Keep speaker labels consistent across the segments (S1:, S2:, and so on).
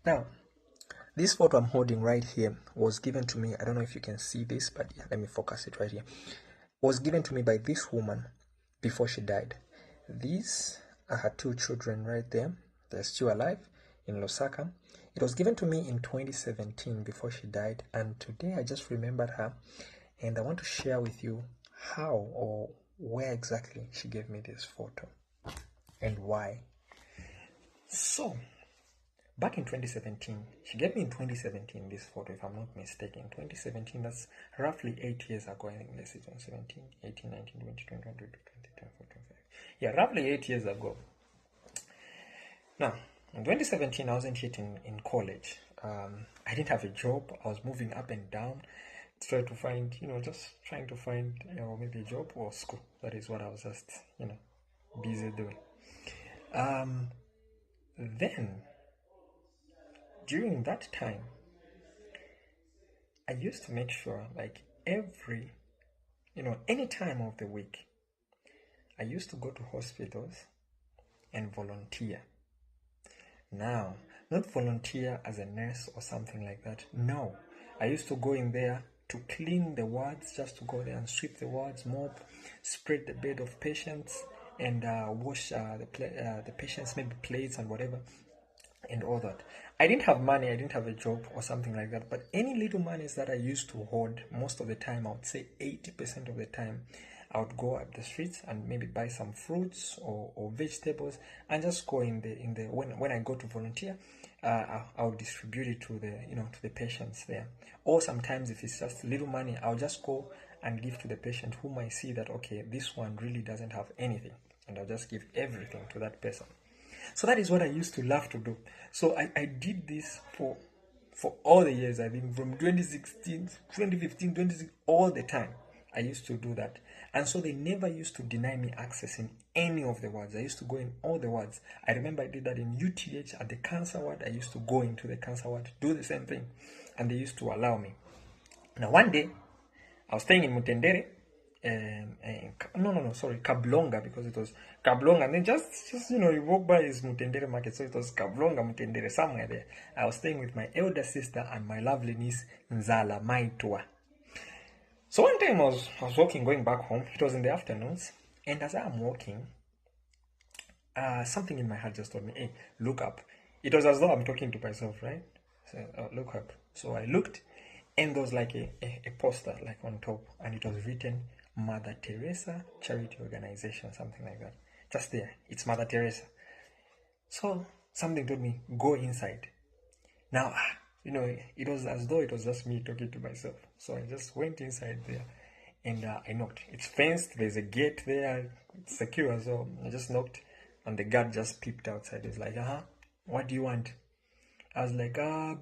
S1: Now, this photo I'm holding right here was given to me. I don't know if you can see this, but yeah, let me focus it right here. Was given to me by this woman before she died. These are her two children right there. They're still alive in Lusaka. It was given to me in 2017 before she died, and today I just remembered her, and I want to share with you how or where exactly she gave me this photo and why. So, back in 2017, she gave me in 2017 this photo, if I'm not mistaken. 2017, that's roughly 8 years ago. I think let's see, 2017, 18, 19, 20, 21, 22, 23, 24, 25. Yeah, roughly 8 years ago. Now, in 2017, I wasn't yet in college. I didn't have a job. I was moving up and down, trying to find, maybe a job or school. That is what I was just, busy doing. Then, during that time, I used to make sure, like any time of the week, I used to go to hospitals and volunteer. Now, not volunteer as a nurse or something like that. No, I used to go in there to clean the wards, just to go there and sweep the wards, mop, spread the bed of patients, and wash the patients' maybe plates and whatever, and all that. I didn't have money, I didn't have a job or something like that, but any little monies that I used to hoard, most of the time, I would say 80% of the time, I would go up the streets and maybe buy some fruits or vegetables and just go in the when I go to volunteer, I would distribute it to the patients there. Or sometimes if it's just little money, I'll just go and give to the patient whom I see that, okay, this one really doesn't have anything, and I'll just give everything to that person. So that is what I used to love to do. So I did this for all the years. I think from 2016, 2015, 2016, all the time. I used to do that. And so they never used to deny me access in any of the wards. I used to go in all the wards. I remember I did that in UTH at the cancer ward. I used to go into the cancer ward, do the same thing. And they used to allow me. Now one day, I was staying in Mutendere. Kablonga, because it was Kablonga, and then just you walk by is Mutendere market, so it was Kablonga, Mutendere, somewhere there. I was staying with my elder sister and my lovely niece Nzala Maitua. So one time I was walking, going back home. It was in the afternoons, and as I'm walking, something in my heart just told me, "Hey, look up." It was as though I'm talking to myself, right? So look up. So I looked, and there was like a poster like on top, and it was written Mother Teresa Charity Organization, something like that. Just there, it's Mother Teresa. So something told me, go inside. Now, it was as though it was just me talking to myself. So I just went inside there, and I knocked. It's fenced, there's a gate there, it's secure, so I just knocked, and the guard just peeped outside. He's like, what do you want? I was like, I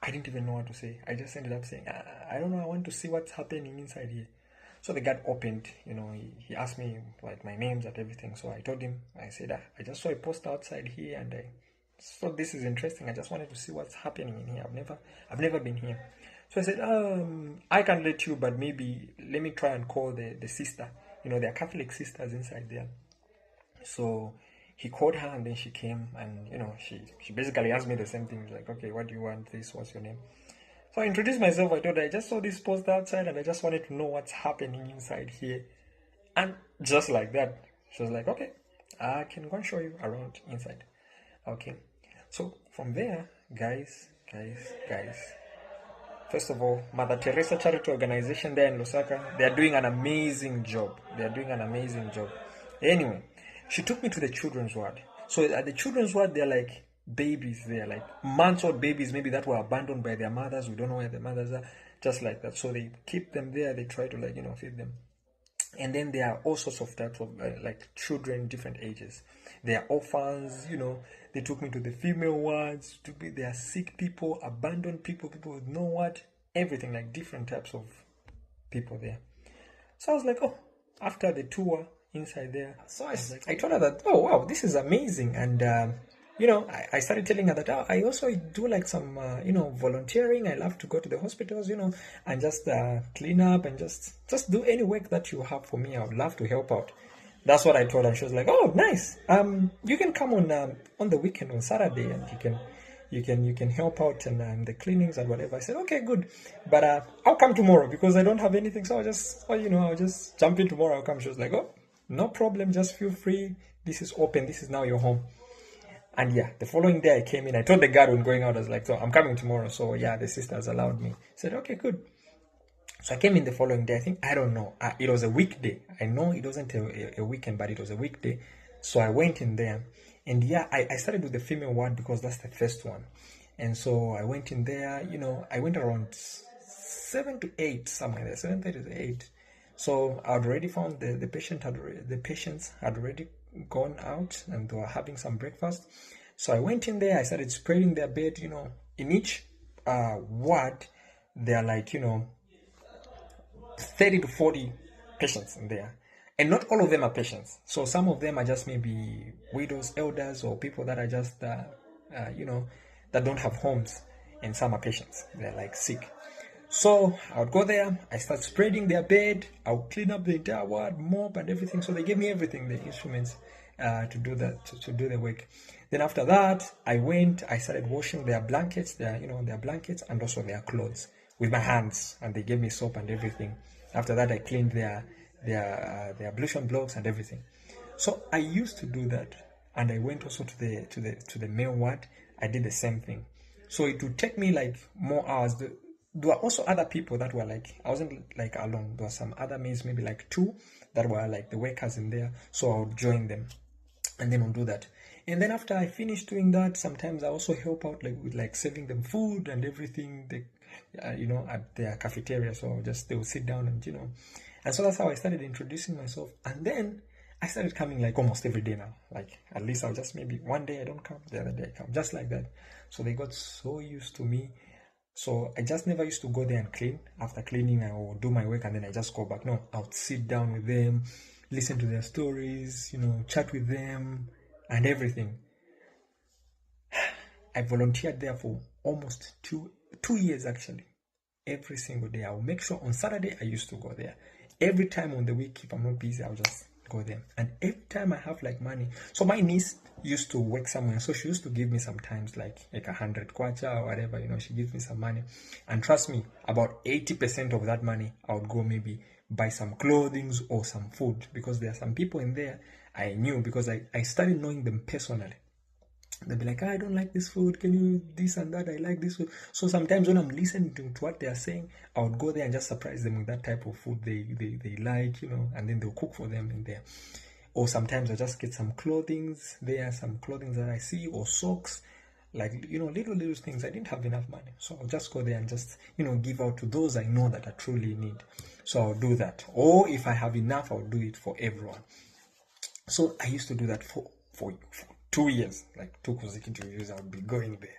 S1: didn't even know what to say. I just ended up saying, I don't know, I want to see what's happening inside here. So the guard opened, he asked me like my names and everything. So I told him, I said, I just saw a poster outside here, and I thought this is interesting. I just wanted to see what's happening in here. I've never been here. So I said, I can't let you, but maybe let me try and call the sister. There are Catholic sisters inside there. So he called her, and then she came, and she basically asked me the same thing. Like, okay, what do you want? This, what's your name? So I introduced myself. I told her I just saw this poster outside, and I just wanted to know what's happening inside here. And just like that, she was like, okay, I can go and show you around inside. Okay. So from there, guys, first of all, Mother Teresa Charity Organization there in Lusaka, they are doing an amazing job. Anyway, she took me to the children's ward. So at the children's ward, they're like babies there, like months-old babies, maybe that were abandoned by their mothers. We don't know where their mothers are, just like that. So they keep them there. They try to feed them. And then there are all sorts of types of children, different ages. They are orphans, They took me to the female wards. There are sick people, abandoned people with no what, everything, like different types of people there. So I was like, oh, after the tour inside there, so I told her that, oh wow, this is amazing, and I started telling her that I also do like some volunteering. I love to go to the hospitals, and just clean up and just do any work that you have for me. I would love to help out. That's what I told her. She was like, oh, nice. You can come on the weekend on Saturday, and you can help out and the cleanings and whatever. I said, okay, good, but I'll come tomorrow because I don't have anything. So I'll just jump in tomorrow. I'll come. She was like, oh, no problem. Just feel free. This is open. This is now your home. And yeah, the following day I came in. I told the guard when going out, I was like, so I'm coming tomorrow. So yeah, the sisters allowed me. I said, okay, good. So I came in the following day. I think, I don't know. It was a weekday. I know it wasn't a weekend, but it was a weekday. So I went in there. And yeah, I started with the female ward because that's the first one. And so I went in there, I went around 7 to 8, somewhere there, 7:30 to 8. So I'd already found the patients had already gone out and they were having some breakfast. So I went in there, I started spreading their bed, in each ward, there are like, 30 to 40 patients in there. And not all of them are patients. So some of them are just maybe widows, elders, or people that are just, that don't have homes. And some are patients. They're like sick. So I would go there. I start spreading their bed. I would clean up the entire ward, mop and everything. So they gave me everything, the instruments, to do that, to do the work. Then after that, I started washing their blankets, their blankets and also their clothes with my hands. And they gave me soap and everything. After that, I cleaned their ablution blocks and everything. So I used to do that, and I went also to the male ward. I did the same thing. So it would take me like more hours. There were also other people that were like, I wasn't like alone. There were some other maids, maybe like 2, that were like the workers in there. So I would join them, and then we'll do that. And then after I finished doing that, sometimes I also help out like with like serving them food and everything. At their cafeteria. So they will sit down and and so that's how I started introducing myself. And then I started coming like almost every day now. Like at least I'll just maybe one day I don't come, the other day I come, just like that. So they got so used to me. So I just never used to go there and clean. After cleaning, I will do my work and then I just go back. No, I would sit down with them, listen to their stories, chat with them and everything. I volunteered there for almost two years actually. Every single day. I'll make sure on Saturday I used to go there. Every time on the week, if I'm not busy, I'll just go there. And every time I have like money. So my niece used to work somewhere. So she used to give me sometimes like 100 kwacha or whatever, she gives me some money. And trust me, about 80% of that money, I would go maybe buy some clothing or some food. Because there are some people in there I knew because I started knowing them personally. They'll be like, I don't like this food. Can you this and that? I like this food. So sometimes when I'm listening to what they are saying, I would go there and just surprise them with that type of food they like, and then they'll cook for them in there. Or sometimes I just get some clothing there, some clothing that I see, or socks, like, little things. I didn't have enough money. So I'll just go there and just, give out to those I know that I truly need. So I'll do that. Or if I have enough, I'll do it for everyone. So I used to do that for 2 years, like 2 consecutive years. I would be going there,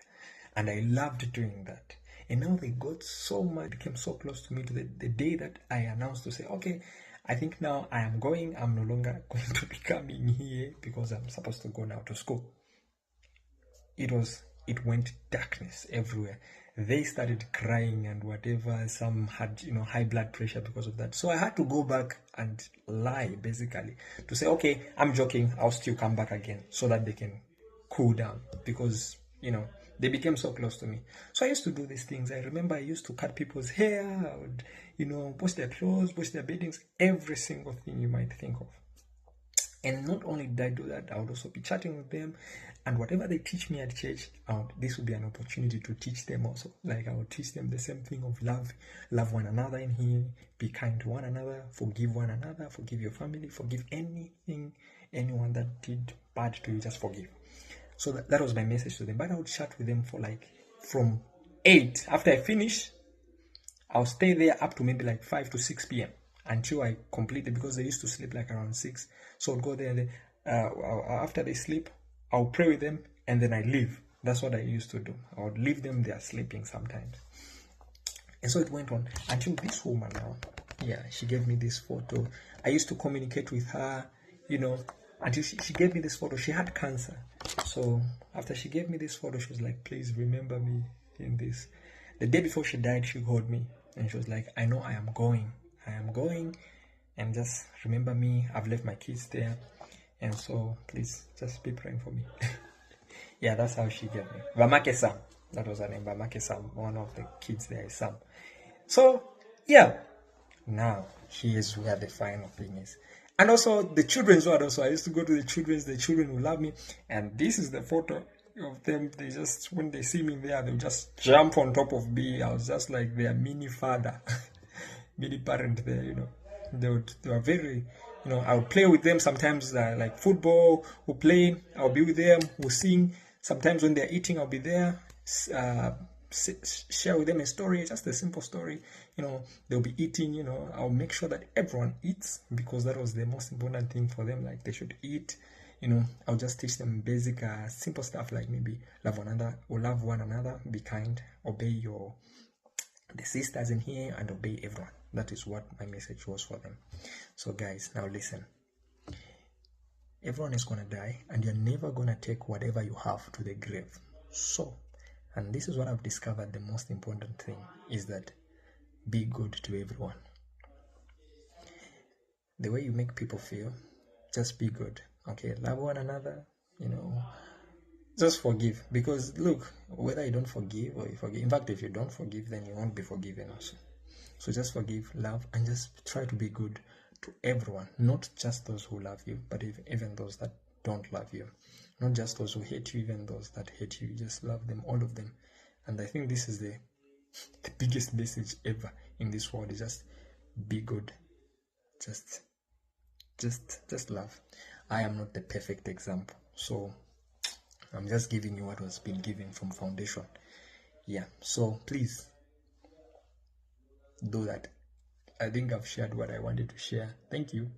S1: and I loved doing that. And now they got so much, became so close to me to the day that I announced to say, okay, I think now I am going. I'm no longer going to be coming here because I'm supposed to go now to school. It went darkness everywhere. They started crying and whatever. Some had, high blood pressure because of that. So I had to go back and lie, basically, to say, okay, I'm joking. I'll still come back again so that they can cool down because, they became so close to me. So I used to do these things. I remember I used to cut people's hair. I would, wash their clothes, wash their beddings, every single thing you might think of. And not only did I do that, I would also be chatting with them. And whatever they teach me at church, this would be an opportunity to teach them also. Like I would teach them the same thing of love one another in here, be kind to one another, forgive one another, forgive your family, forgive anyone that did bad to you, just forgive. So that was my message to them. But I would chat with them for like from 8. After I finish, I'll stay there up to maybe like 5 to 6 p.m. until I complete it, because they used to sleep like around 6. So I'll go there. After they sleep, I'll pray with them and then I leave. That's what I used to do. I would leave them there sleeping sometimes. And so it went on until this woman now, she gave me this photo. I used to communicate with her, until she gave me this photo. She had cancer. So after she gave me this photo, she was like, please remember me in this. The day before she died, she called me and she was like, I know I am going, and just remember me. I've left my kids there, and so please just be praying for me. That's how she gave me. Vamake Sam. That was an Mbamake Sam. One of the kids there is Sam. So, yeah. Now, here's where the final thing is. And also, the children's one also. I used to go to the children will love me. And this is the photo of them. They just, when they see me there, they'll just jump on top of me. I was just like their mini father, mini parent there, They were very, I would play with them sometimes, like football, we'll play, I'll be with them, we'll sing. Sometimes when they're eating, I'll be there, share with them a story, just a simple story. They'll be eating, I'll make sure that everyone eats, because that was the most important thing for them. Like, they should eat. I'll just teach them basic, simple stuff, like maybe love one another, be kind, obey the sisters in here, and obey everyone. That is what my message was for them. So guys, now listen. Everyone is gonna die, and you're never gonna take whatever you have to the grave. So, and this is what I've discovered, the most important thing is that be good to everyone. The way you make people feel, just be good. Okay, love one another, just forgive. Because look, whether you don't forgive or you forgive, in fact, if you don't forgive, then you won't be forgiven also. So just forgive, love, and just try to be good to everyone, not just those who love you, but even those that don't love you. Not just those who hate you, even those that hate you. Just love them, all of them. And I think this is the biggest message ever in this world, is just be good. Just love. I am not the perfect example, so I'm just giving you what was been given from foundation. Yeah, so please do that. I think I've shared what I wanted to share. Thank you.